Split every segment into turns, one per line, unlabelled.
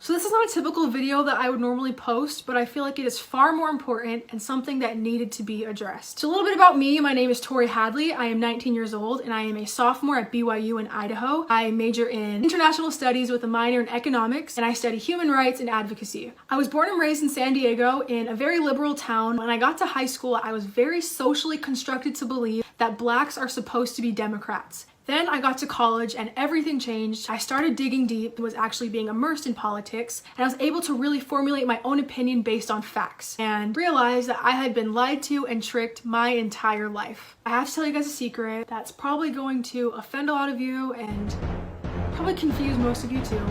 So this is not a typical video that I would normally post, but I feel like it is far more important and something that needed to be addressed. So a little bit about me. My name is Tori Hadley. I am 19 years old and I am a sophomore at BYU in Idaho. I major in international studies with a minor in economics, and I study human rights and advocacy. I was born and raised in San Diego in a very liberal town. When I got to high school, I was very socially constructed to believe that blacks are supposed to be Democrats. Then I got to college and everything changed. I started digging deep and was actually being immersed in politics, and I was able to really formulate my own opinion based on facts and realized that I had been lied to and tricked my entire life. I have to tell you guys a secret that's probably going to offend a lot of you and probably confuse most of you too.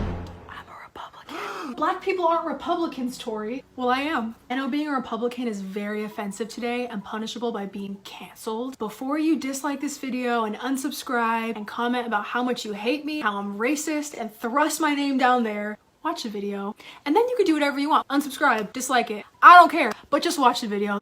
Black people aren't Republicans, Tori. Well, I am. I know being a Republican is very offensive today and punishable by being canceled. Before you dislike this video and unsubscribe and comment about how much you hate me, how I'm racist, and thrust my name down there, watch the video. And then you can do whatever you want. Unsubscribe, dislike it. I don't care, but just watch the video.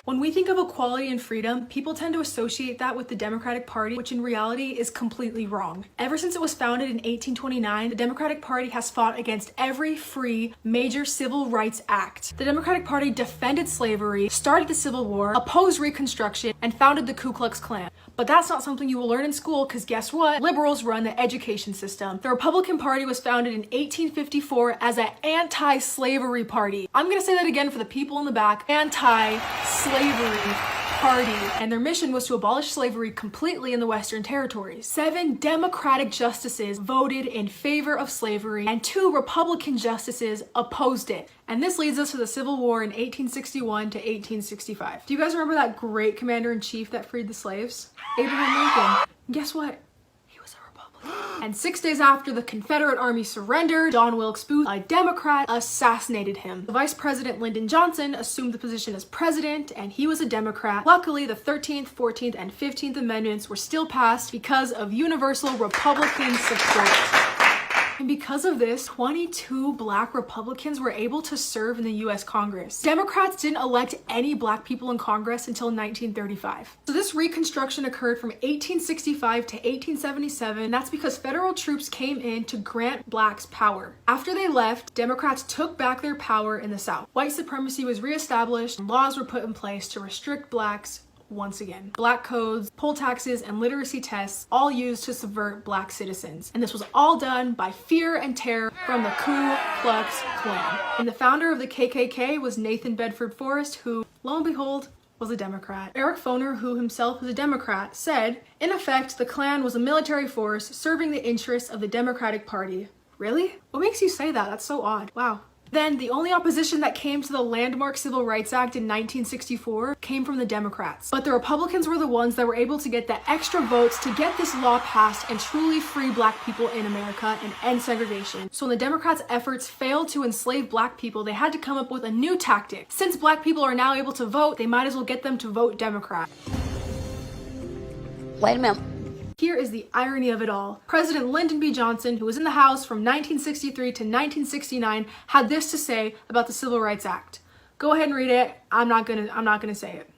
When we think of equality and freedom, people tend to associate that with the Democratic Party, which in reality is completely wrong. Ever since it was founded in 1829, the Democratic Party has fought against every free major civil rights act. The Democratic Party defended slavery, started the Civil War, opposed Reconstruction, and founded the Ku Klux Klan. But that's not something you will learn in school, because guess what? Liberals run the education system. The Republican Party was founded in 1854 as an anti-slavery party. I'm gonna say that again for the people in the back. Anti-slavery party, and their mission was to abolish slavery completely in the Western Territories. 7 Democratic justices voted in favor of slavery, and 2 Republican justices opposed it. And this leads us to the Civil War in 1861 to 1865. Do you guys remember that great commander-in-chief that freed the slaves? Abraham Lincoln. Guess what? And 6 days after the Confederate Army surrendered, John Wilkes Booth, a Democrat, assassinated him. The Vice President Lyndon Johnson assumed the position as president, and he was a Democrat. Luckily, the 13th, 14th, and 15th Amendments were still passed because of universal Republican support. And because of this, 22 black Republicans were able to serve in the US Congress. Democrats didn't elect any black people in Congress until 1935. So this Reconstruction occurred from 1865 to 1877, and that's because federal troops came in to grant blacks power. After they left, Democrats took back their power in the South. White supremacy was reestablished, and laws were put in place to restrict blacks once again. Black codes, poll taxes, and literacy tests all used to subvert black citizens. And this was all done by fear and terror from the Ku Klux Klan. And the founder of the KKK was Nathan Bedford Forrest, who, lo and behold, was a Democrat. Eric Foner, who himself was a Democrat, said, "In effect, the Klan was a military force serving the interests of the Democratic Party." Really? What makes you say that? That's so odd. Wow. Then the only opposition that came to the landmark Civil Rights Act in 1964 came from the Democrats. But the Republicans were the ones that were able to get the extra votes to get this law passed and truly free black people in America and end segregation. So when the Democrats' efforts failed to enslave black people, they had to come up with a new tactic. Since black people are now able to vote, they might as well get them to vote Democrat.
Wait a minute.
Here is the irony of it all. President Lyndon B. Johnson, who was in the House from 1963 to 1969, had this to say about the Civil Rights Act. Go ahead and read it. I'm not gonna say it.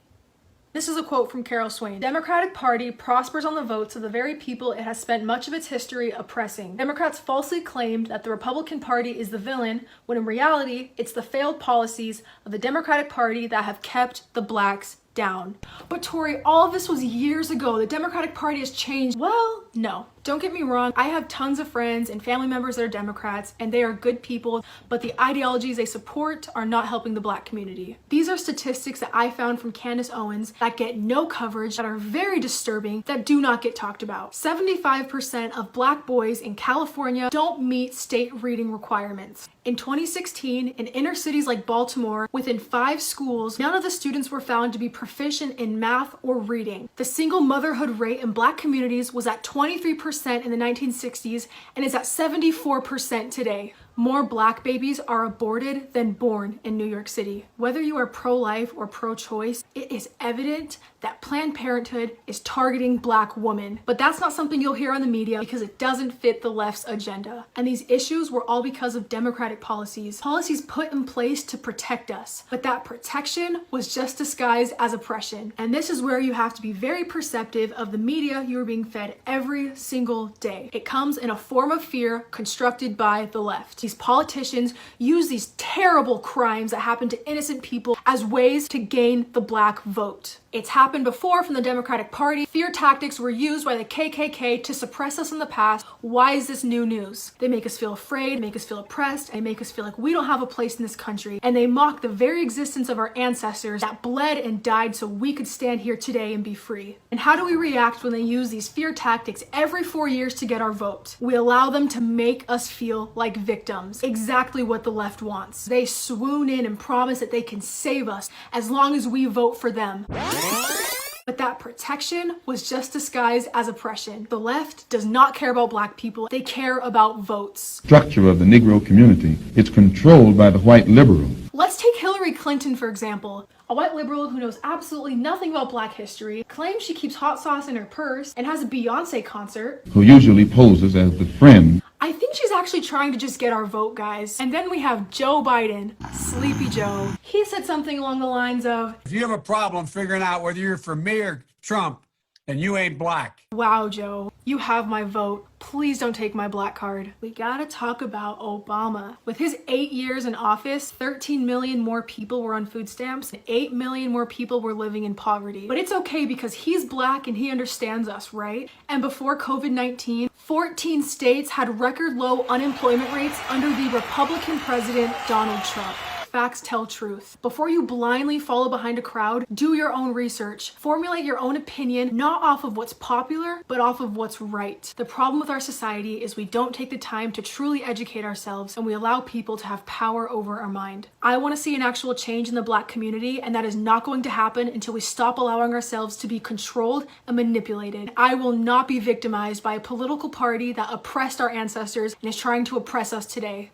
This is a quote from Carol Swain. "The Democratic Party prospers on the votes of the very people it has spent much of its history oppressing. Democrats falsely claimed that the Republican Party is the villain, when in reality, it's the failed policies of the Democratic Party that have kept the blacks down." But Tori, all of this was years ago. The Democratic Party has changed. Well, no. Don't get me wrong, I have tons of friends and family members that are Democrats, and they are good people, but the ideologies they support are not helping the black community. These are statistics that I found from Candace Owens that get no coverage, that are very disturbing, that do not get talked about. 75% of black boys in California don't meet state reading requirements. In 2016, in inner cities like Baltimore, within 5 schools, none of the students were found to be proficient in math or reading. The single motherhood rate in black communities was at 23% in the 1960s and is at 74% today. More black babies are aborted than born in New York City. Whether you are pro-life or pro-choice, it is evident that that Planned Parenthood is targeting Black women. But that's not something you'll hear on the media because it doesn't fit the left's agenda. And these issues were all because of Democratic policies put in place to protect us. But that protection was just disguised as oppression. And this is where you have to be very perceptive of the media you are being fed every single day. It comes in a form of fear constructed by the left. These politicians use these terrible crimes that happen to innocent people as ways to gain the Black vote. It's happened before from the Democratic Party. Fear tactics were used by the KKK to suppress us in the past. Why is this new news? They make us feel afraid, make us feel oppressed, they make us feel like we don't have a place in this country. And they mock the very existence of our ancestors that bled and died so we could stand here today and be free. And how do we react when they use these fear tactics every 4 years to get our vote? We allow them to make us feel like victims. Exactly what the left wants. They swoon in and promise that they can save us as long as we vote for them. But that protection was just disguised as oppression. The left does not care about Black people. They care about votes.
Structure of the Negro community, it's controlled by the white liberal.
Let's take Hillary Clinton, for example. A white liberal who knows absolutely nothing about Black history, claims she keeps hot sauce in her purse, and has a Beyonce concert.
Who usually poses as the friend.
I think she's actually trying to just get our vote, guys. And then we have Joe Biden, Sleepy Joe. He said something along the lines of,
if you have a problem figuring out whether you're for me or Trump, then you ain't Black.
Wow, Joe, you have my vote. Please don't take my Black card. We gotta talk about Obama. With his 8 years in office, 13 million more people were on food stamps, and 8 million more people were living in poverty. But it's okay because he's Black and he understands us, right? And before COVID-19, 14 states had record low unemployment rates under the Republican president, Donald Trump. Facts tell truth. Before you blindly follow behind a crowd, do your own research. Formulate your own opinion, not off of what's popular, but off of what's right. The problem with our society is we don't take the time to truly educate ourselves and we allow people to have power over our mind. I want to see an actual change in the Black community, and that is not going to happen until we stop allowing ourselves to be controlled and manipulated. I will not be victimized by a political party that oppressed our ancestors and is trying to oppress us today.